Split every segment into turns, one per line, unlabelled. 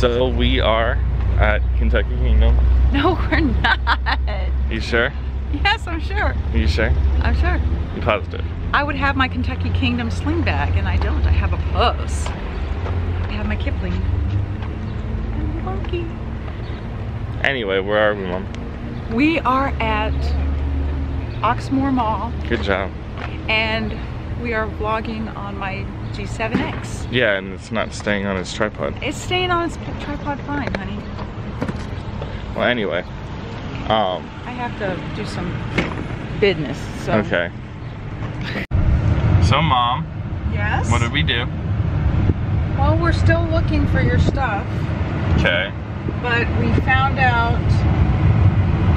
So we are at Kentucky Kingdom.
No, we're not.
You sure?
Yes, I'm sure.
Are you sure?
I'm sure.
You positive?
I would have my Kentucky Kingdom sling bag, and I don't. I have a purse. I have my Kipling. And monkey.
Anyway, where are we, Mom?
We are at Oxmoor Mall.
Good job.
And we are vlogging on my G7X.
Yeah, and it's not staying on its tripod.
It's staying on its tripod fine, honey.
Well, anyway.
I have to do some business, so.
Okay. So, Mom.
Yes?
What did we do?
Well, we're still looking for your stuff.
Okay.
But we found out,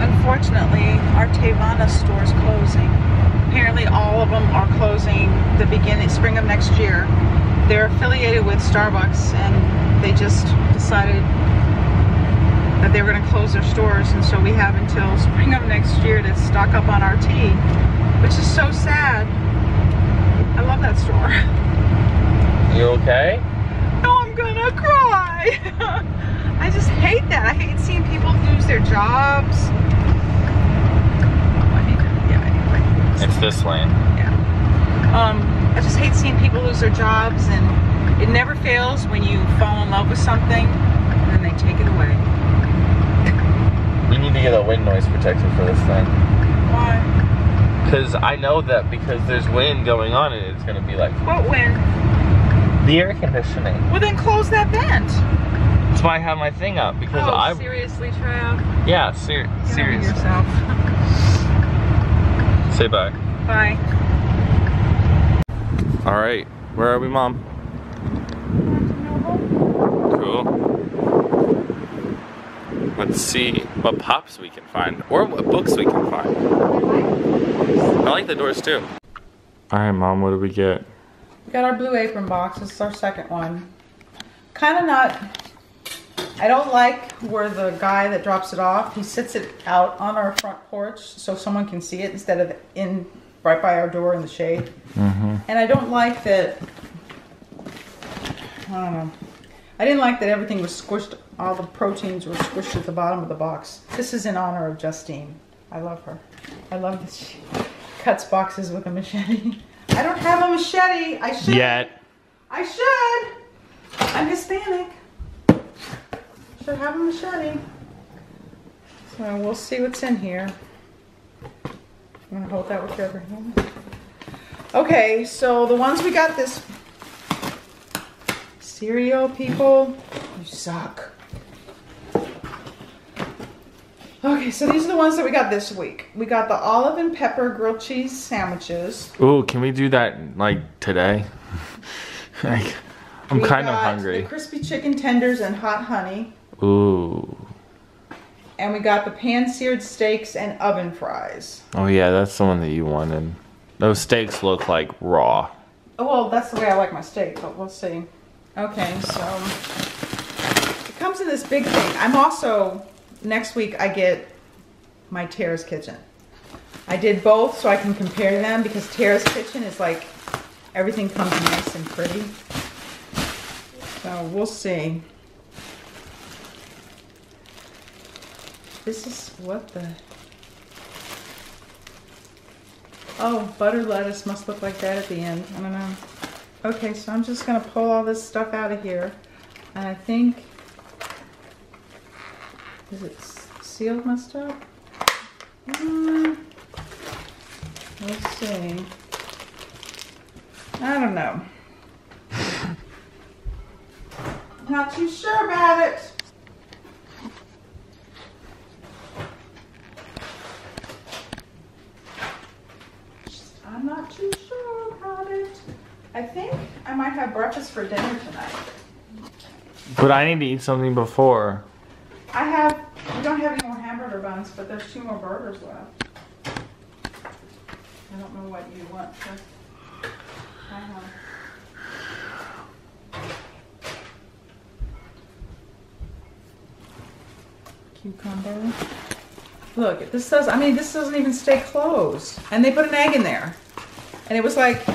unfortunately, our Tevana store is closing. Apparently all of them are closing the spring of next year. They're affiliated with Starbucks, and they just decided that they were going to close their stores, and so we have until spring of next year to stock up on our tea, which is so sad. I love that store.
You okay?
No, I'm gonna cry. I just hate that. I hate seeing people lose their jobs.
It's this lane.
Yeah. I just hate seeing people lose their jobs, and it never fails when you fall in love with something and then they take it away.
We need to get a wind noise protector for this thing.
Why?
Because I know that because there's wind going on and it's going to be like...
What wind?
The air conditioning.
Well, then close that vent.
That's why I have my thing up, because
Seriously, Trav?
Yeah, seriously.
Yourself.
Say bye.
Bye.
Alright, where are we, Mom? Cool. Let's see what pops we can find, or what books we can find. I like the doors too. Alright, Mom, what did we get?
We got our Blue Apron box. This is our second one. Kind of not... I don't like where the guy that drops it off, he sits it out on our front porch so someone can see it instead of right by our door in the shade. And I don't like that, I don't know. I didn't like that everything was squished, all the proteins were squished at the bottom of the box. This is in honor of Justine. I love her. I love that she cuts boxes with a machete. I don't have a machete. I should.
Yet.
I should. I'm Hispanic. Should have a machete. So we'll see what's in here. I'm gonna hold that with your other hand. Okay, so the ones we got this cereal, people, you suck. Okay, so these are the ones that we got this week. We got the olive and pepper grilled cheese sandwiches.
Ooh, can we do that like today? Like, I'm kind of hungry.
The crispy chicken tenders and hot honey.
Ooh.
And we got the pan-seared steaks and oven fries.
Oh yeah, that's the one that you wanted. Those steaks look like raw.
Oh, well, that's the way I like my steak, but we'll see. Okay, so it comes in this big thing. I'm also, next week I get my Tara's Kitchen. I did both so I can compare them because Tara's Kitchen is like, everything comes nice and pretty. So we'll see. This is, what the? Oh, butter lettuce must look like that at the end. I don't know. Okay, so I'm just gonna pull all this stuff out of here. And I think, is it sealed my stuff? Let's see. I don't know. Not too sure about it. I'm not too sure about it. I think I might have breakfast for dinner tonight.
But I need to eat something before.
We don't have any more hamburger buns, but there's 2 more burgers left. I don't know what you want for. I have cucumber. Look, this doesn't even stay closed. And they put an egg in there. And it was like,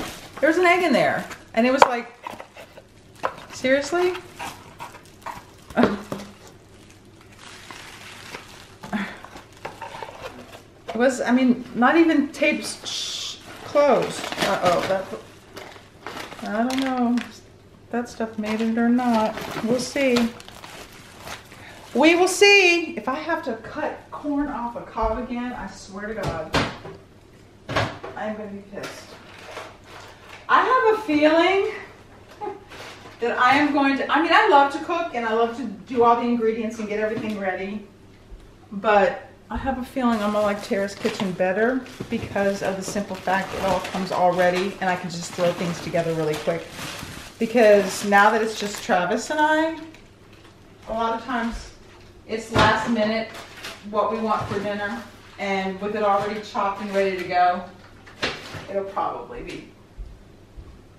there's an egg in there. And it was like, seriously? Oh. It was, I mean, not even tapes closed. Uh-oh, I don't know if that stuff made it or not. We'll see. We will see. If I have to cut corn off a cob again, I swear to God, I'm going to be pissed. I have a feeling that I am going to, I mean, I love to cook and I love to do all the ingredients and get everything ready, but I have a feeling I'm gonna like Tara's Kitchen better because of the simple fact it all comes already and I can just throw things together really quick. Because now that it's just Travis and I, a lot of times it's last minute what we want for dinner, and with it already chopped and ready to go, it'll probably be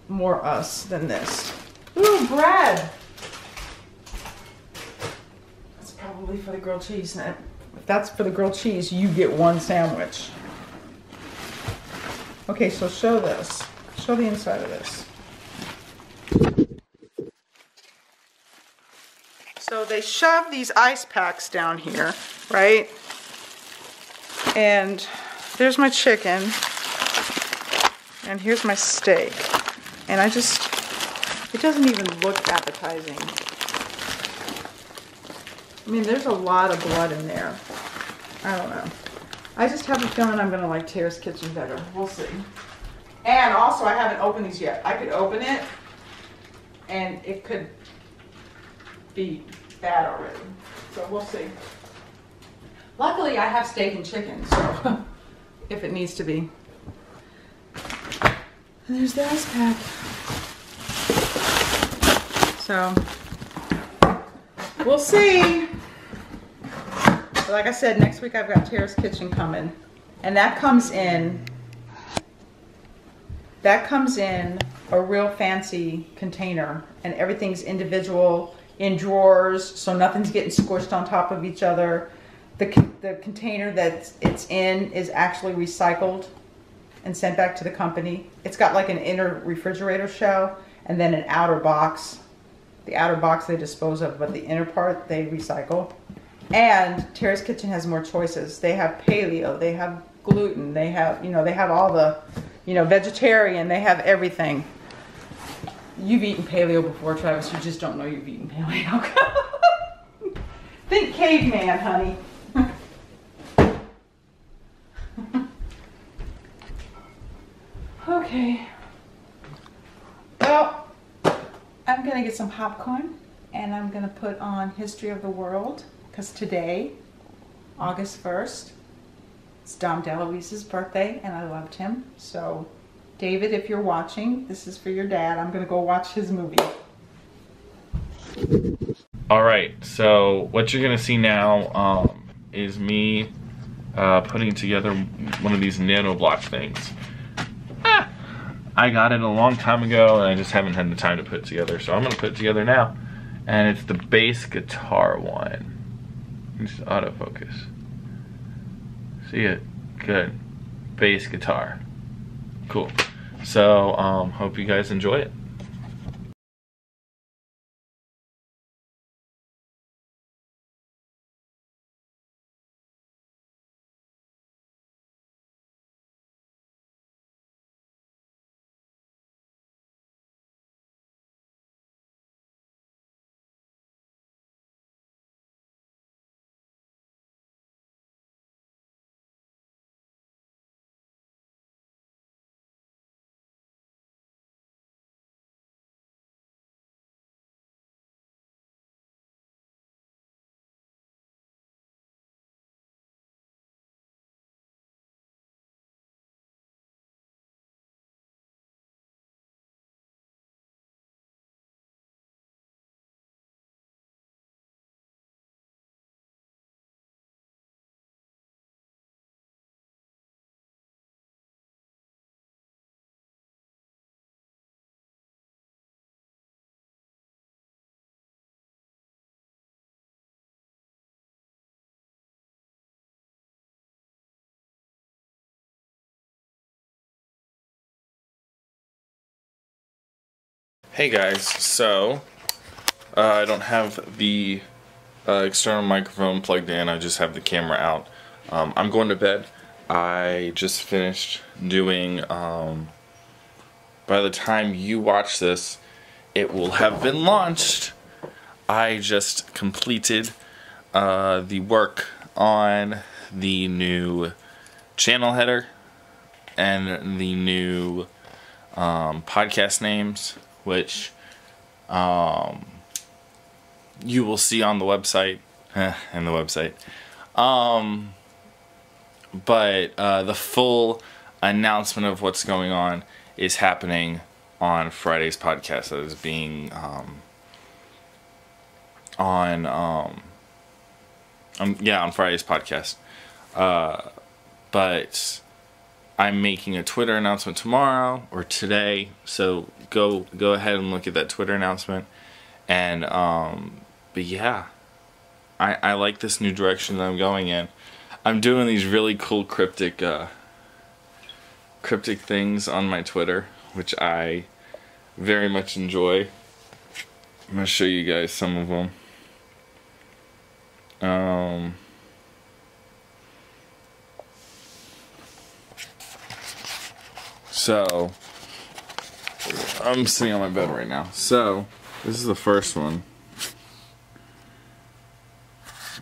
more us than this. Ooh, bread! That's probably for the grilled cheese. If that's for the grilled cheese, you get one sandwich. Okay, so show this. Show the inside of this. So they shove these ice packs down here, right? And there's my chicken. And here's my steak. And it doesn't even look appetizing. I mean, there's a lot of blood in there. I don't know. I just have a feeling I'm gonna like Tara's Kitchen better. We'll see. And also, I haven't opened these yet. I could open it, and it could be bad already. So we'll see. Luckily, I have steak and chicken, so if it needs to be. And there's the ice pack. So we'll see. But like I said, next week I've got Tara's Kitchen coming, and that comes in a real fancy container, and everything's individual in drawers, so nothing's getting squished on top of each other. The container that it's in is actually recycled and sent back to the company. It's got like an inner refrigerator shell and then an outer box. The outer box they dispose of, but the inner part they recycle. And Tara's Kitchen has more choices. They have paleo, they have gluten, they have, they have all the, vegetarian, they have everything. You've eaten paleo before, Travis, you just don't know you've eaten paleo. Think caveman, honey. Okay. Well, I'm gonna get some popcorn and I'm gonna put on History of the World, because today, August 1st, it's Dom DeLuise's birthday and I loved him. So, David, if you're watching, this is for your dad. I'm gonna go watch his movie.
Alright, so what you're gonna see now is me putting together one of these nano block things. I got it a long time ago and I just haven't had the time to put it together, so I'm gonna put it together now. And it's the bass guitar one. Just autofocus. See it? Good. Bass guitar. Cool. So, hope you guys enjoy it. Hey guys, so I don't have the external microphone plugged in, I just have the camera out. I'm going to bed. I just finished doing, by the time you watch this, it will have been launched. I just completed the work on the new channel header and the new podcast names, which you will see on the website. And the website. But the full announcement of what's going on is happening on Friday's podcast. That is being on Friday's podcast. But I'm making a Twitter announcement tomorrow or today, so go ahead and look at that Twitter announcement. And but yeah, I like this new direction that I'm going in. I'm doing these really cool cryptic things on my Twitter, which I very much enjoy. I'm gonna show you guys some of them. So I'm sitting on my bed right now. So this is the first one.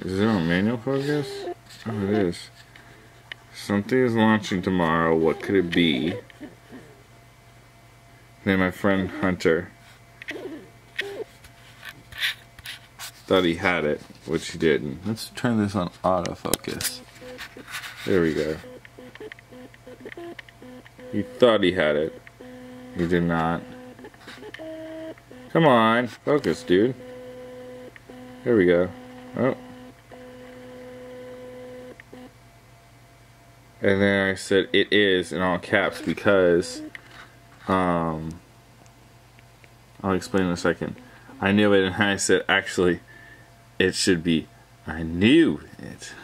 Is it on manual focus? Oh, it is. Something is launching tomorrow. What could it be? Then my friend Hunter thought he had it, which he didn't. Let's turn this on autofocus. There we go. He thought he had it. He did not. Come on, focus, dude. There we go. Oh. And then I said it is in all caps because I'll explain in a second. I knew it, and I said actually it should be I knew it.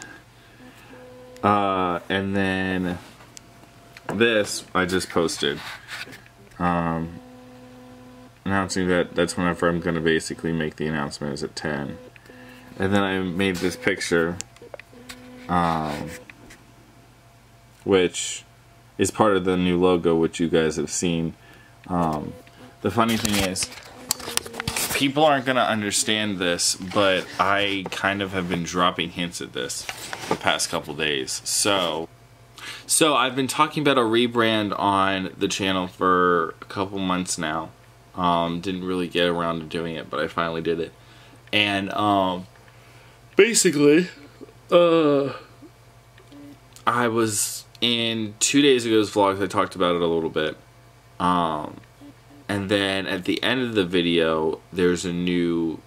And then this I just posted announcing that that's whenever I'm going to basically make the announcement is at 10. And then I made this picture which is part of the new logo, which you guys have seen. The funny thing is, people aren't going to understand this, but I kind of have been dropping hints at this the past couple days. So I've been talking about a rebrand on the channel for a couple months now. Didn't really get around to doing it, but I finally did it. And basically, I was in 2 days ago's vlogs, I talked about it a little bit. And then at the end of the video, there's a new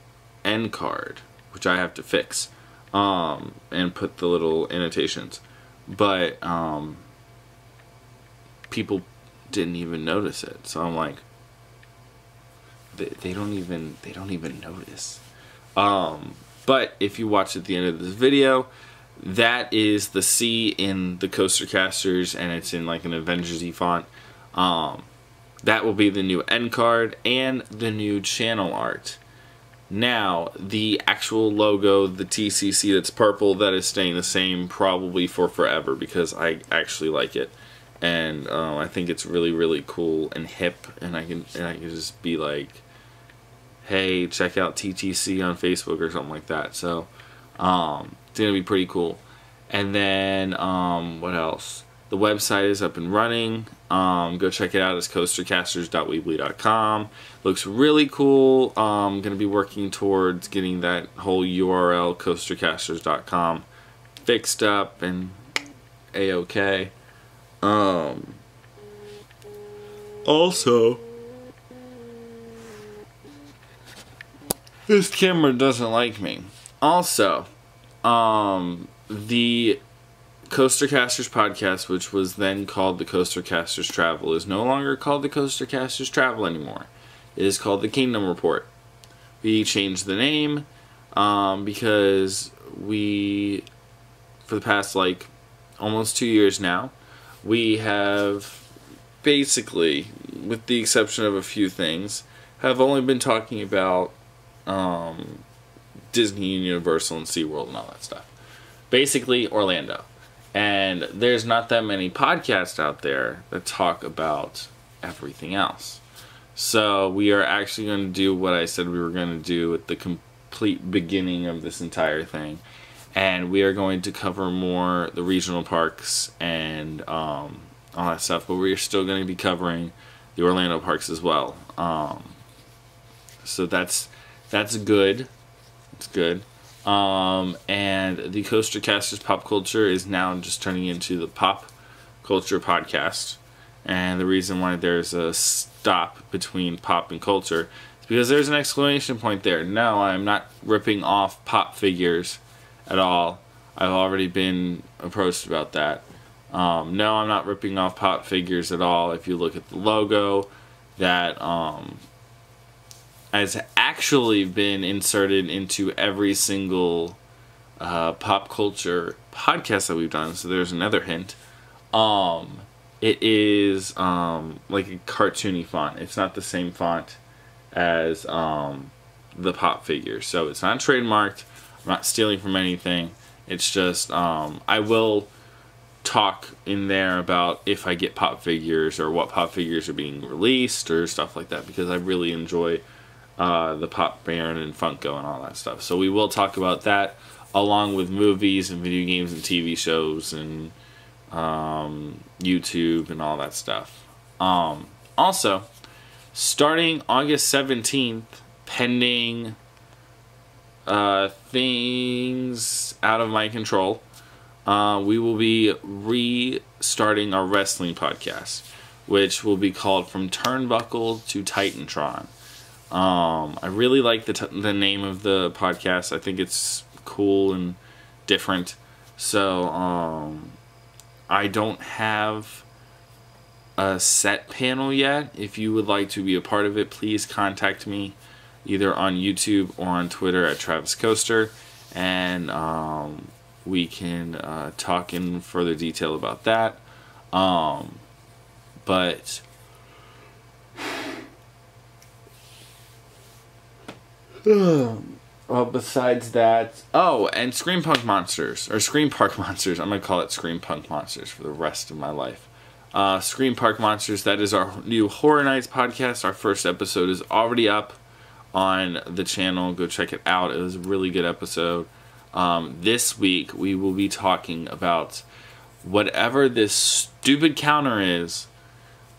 end card, which I have to fix, and put the little annotations. But people didn't even notice it. So I'm like, they don't even notice. But if you watch at the end of this video, that is the C in the Coaster Casters, and it's in like an Avengers-y font. That will be the new end card and the new channel art. Now, the actual logo, the TCC that's purple, that is staying the same probably for forever because I actually like it. And I think it's really, really cool and hip, and I can just be like, hey, check out TTC on Facebook or something like that. So, it's going to be pretty cool. And then, what else? The website is up and running. Go check it out. It's coastercasters.weebly.com. Looks really cool. Going to be working towards getting that whole URL, coastercasters.com, fixed up and A-OK. Also, this camera doesn't like me. Also, the Coaster Casters Podcast, which was then called the Coaster Casters Travel, is no longer called the Coaster Casters Travel anymore. It is called the Kingdom Report. We changed the name because we, for the past like almost 2 years now, we have basically, with the exception of a few things, have only been talking about Disney, Universal, and SeaWorld and all that stuff. Basically, Orlando. And there's not that many podcasts out there that talk about everything else. So we are actually going to do what I said we were going to do at the complete beginning of this entire thing. And we are going to cover more the regional parks and all that stuff. But we're still going to be covering the Orlando parks as well. So that's good. It's good. And the Coaster Casters Pop Culture is now just turning into the PopCulture Podcast. And the reason why there's a stop between pop and culture is because there's an exclamation point there. No, I'm not ripping off pop figures at all. I've already been approached about that. No, I'm not ripping off pop figures at all. If you look at the logo, that has actually been inserted into every single pop culture podcast that we've done. So there's another hint. It is like a cartoony font. It's not the same font as the pop figure. So it's not trademarked. I'm not stealing from anything. It's just I will talk in there about if I get pop figures or what pop figures are being released or stuff like that, because I really enjoy the Pop Baron and Funko and all that stuff. So we will talk about that along with movies and video games and TV shows and YouTube and all that stuff. Also, starting August 17th, pending things out of my control, we will be restarting our wrestling podcast, which will be called From Turnbuckle to Titantron. I really like the name of the podcast. I think it's cool and different. So, I don't have a set panel yet. If you would like to be a part of it, please contact me either on YouTube or on Twitter at Travis Coaster, and we can talk in further detail about that. But well, besides that, and ScreamPark Monsters, or ScreamPark Monsters. I'm going to call it ScreamPark Monsters for the rest of my life. ScreamPark Monsters, that is our new Horror Nights podcast. Our first episode is already up on the channel. Go check it out. It was a really good episode. This week, we will be talking about whatever this stupid counter is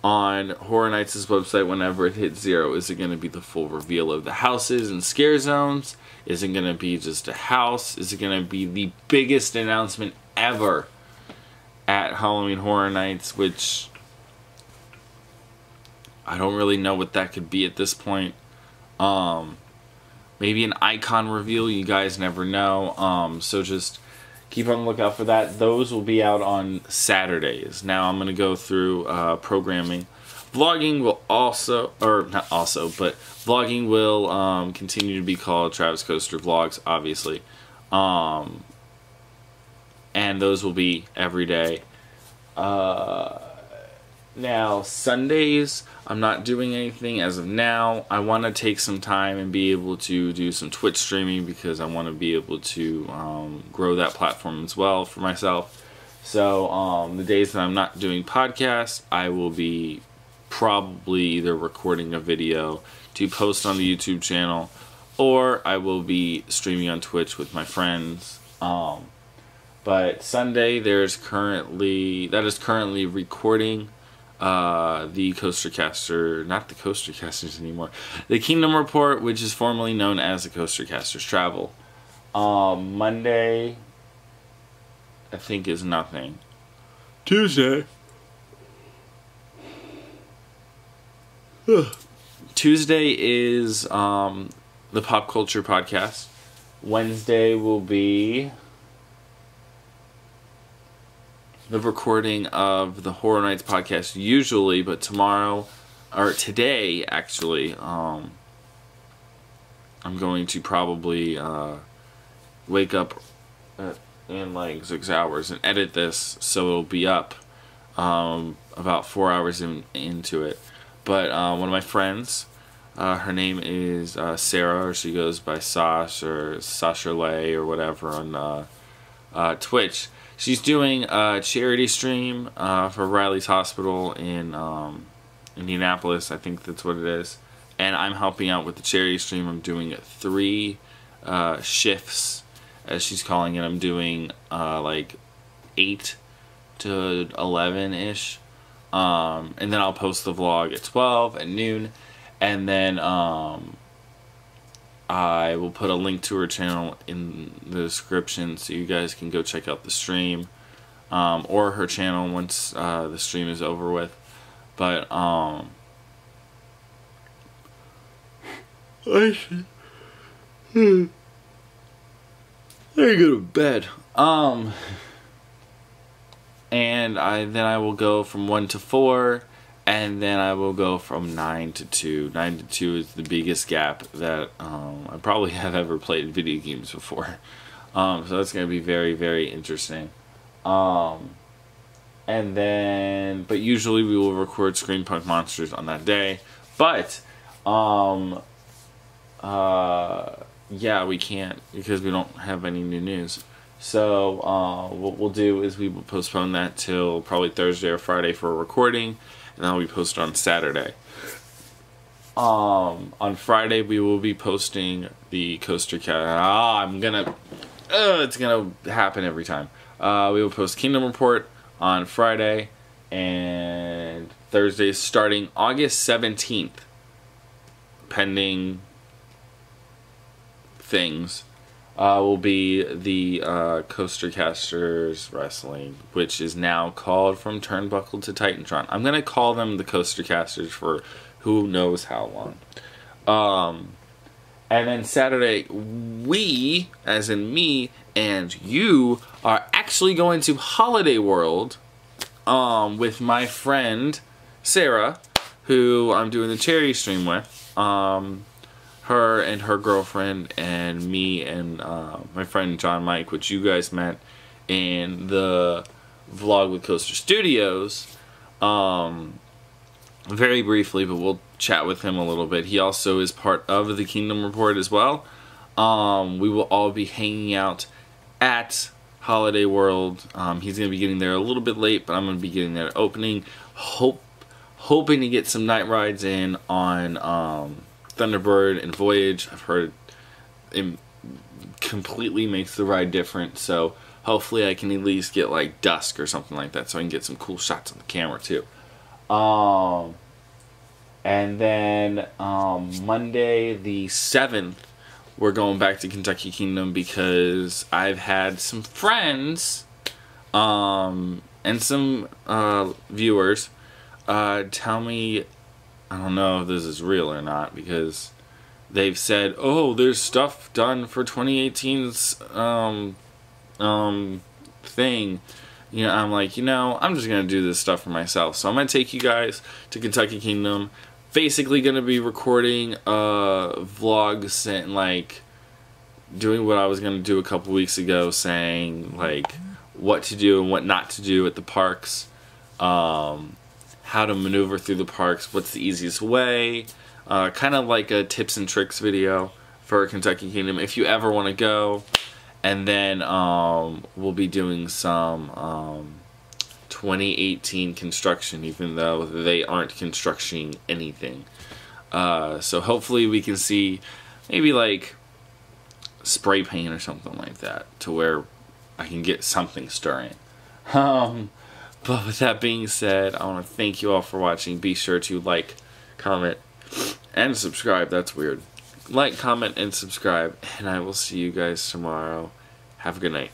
on Horror Nights' website whenever it hits 0. Is it going to be the full reveal of the houses and scare zones? Is it going to be just a house? Is it going to be the biggest announcement ever at Halloween Horror Nights, which I don't really know what that could be at this point. Maybe an icon reveal, you guys never know. So just keep on the lookout for that. Those will be out on Saturdays. Now I'm going to go through programming. Vlogging will vlogging will continue to be called Travis Coaster Vlogs, obviously. And those will be every day. Now, Sundays, I'm not doing anything as of now. I want to take some time and be able to do some Twitch streaming because I want to be able to grow that platform as well for myself. So, the days that I'm not doing podcasts, I will be probably either recording a video to post on the YouTube channel, or I will be streaming on Twitch with my friends. But Sunday, that is currently recording the Coaster Caster, not the Coaster Casters anymore, the Kingdom Report, which is formerly known as the Coaster Casters Travel. Monday, I think, is nothing. Tuesday is the PopCulture Podcast. Wednesday will be the recording of the Horror Nights podcast usually, but today actually, I'm going to probably wake up in like 6 hours and edit this so it'll be up about 4 hours into it. But one of my friends, her name is Sarah, or she goes by Sash or Sasha Lay or whatever on Twitch. She's doing a charity stream for Riley's Hospital in Indianapolis. I think that's what it is. And I'm helping out with the charity stream. I'm doing 3 shifts, as she's calling it. I'm doing like 8 to 11-ish. And then I'll post the vlog at 12 at noon. And then I will put a link to her channel in the description so you guys can go check out the stream. Or her channel once the stream is over with. But I should go to bed. And then I will go from 1 to 4, and then I will go from 9 to 2. 9 to 2 is the biggest gap that I probably have ever played video games before. So that's going to be very, very interesting. And then, but usually we will record ScreamPark Monsters on that day. But, yeah, we can't because we don't have any new news. So, what we'll do is we will postpone that till probably Thursday or Friday for a recording, and then we post it on Saturday. On Friday we will be posting the Coaster Cast. It's gonna happen every time. We will post Kingdom Report on Friday, and Thursday starting August 17th, pending things. Will be the Coaster Casters Wrestling, which is now called From Turnbuckle to Titantron. I'm going to call them the Coaster Casters for who knows how long. And then Saturday, we, as in me and you, are actually going to Holiday World with my friend Sarah, who I'm doing the charity stream with. Her and her girlfriend and me and my friend John Mike, which you guys met in the vlog with Coaster Studios, very briefly, but we'll chat with him a little bit. He also is part of the Kingdom Report as well. We will all be hanging out at Holiday World. He's going to be getting there a little bit late, but I'm going to be getting there at opening. Hoping to get some night rides in on Thunderbird and Voyage. I've heard it completely makes the ride different, so hopefully I can at least get like dusk or something like that so I can get some cool shots on the camera too. And then Monday the 7th we're going back to Kentucky Kingdom because I've had some friends and some viewers tell me, I don't know if this is real or not, because they've said, oh, there's stuff done for 2018's thing. You know, I'm like, you know, I'm just going to do this stuff for myself. So I'm going to take you guys to Kentucky Kingdom. Basically going to be recording vlogs and, like, doing what I was going to do a couple weeks ago, saying, like, what to do and what not to do at the parks. How to maneuver through the parks, what's the easiest way, kind of like a tips and tricks video for Kentucky Kingdom if you ever want to go. And then we'll be doing some 2018 construction, even though they aren't constructing anything. So hopefully we can see maybe like spray paint or something like that to where I can get something stirring. But with that being said, I want to thank you all for watching. Be sure to like, comment, and subscribe. That's weird. Like, comment, and subscribe. And I will see you guys tomorrow. Have a good night.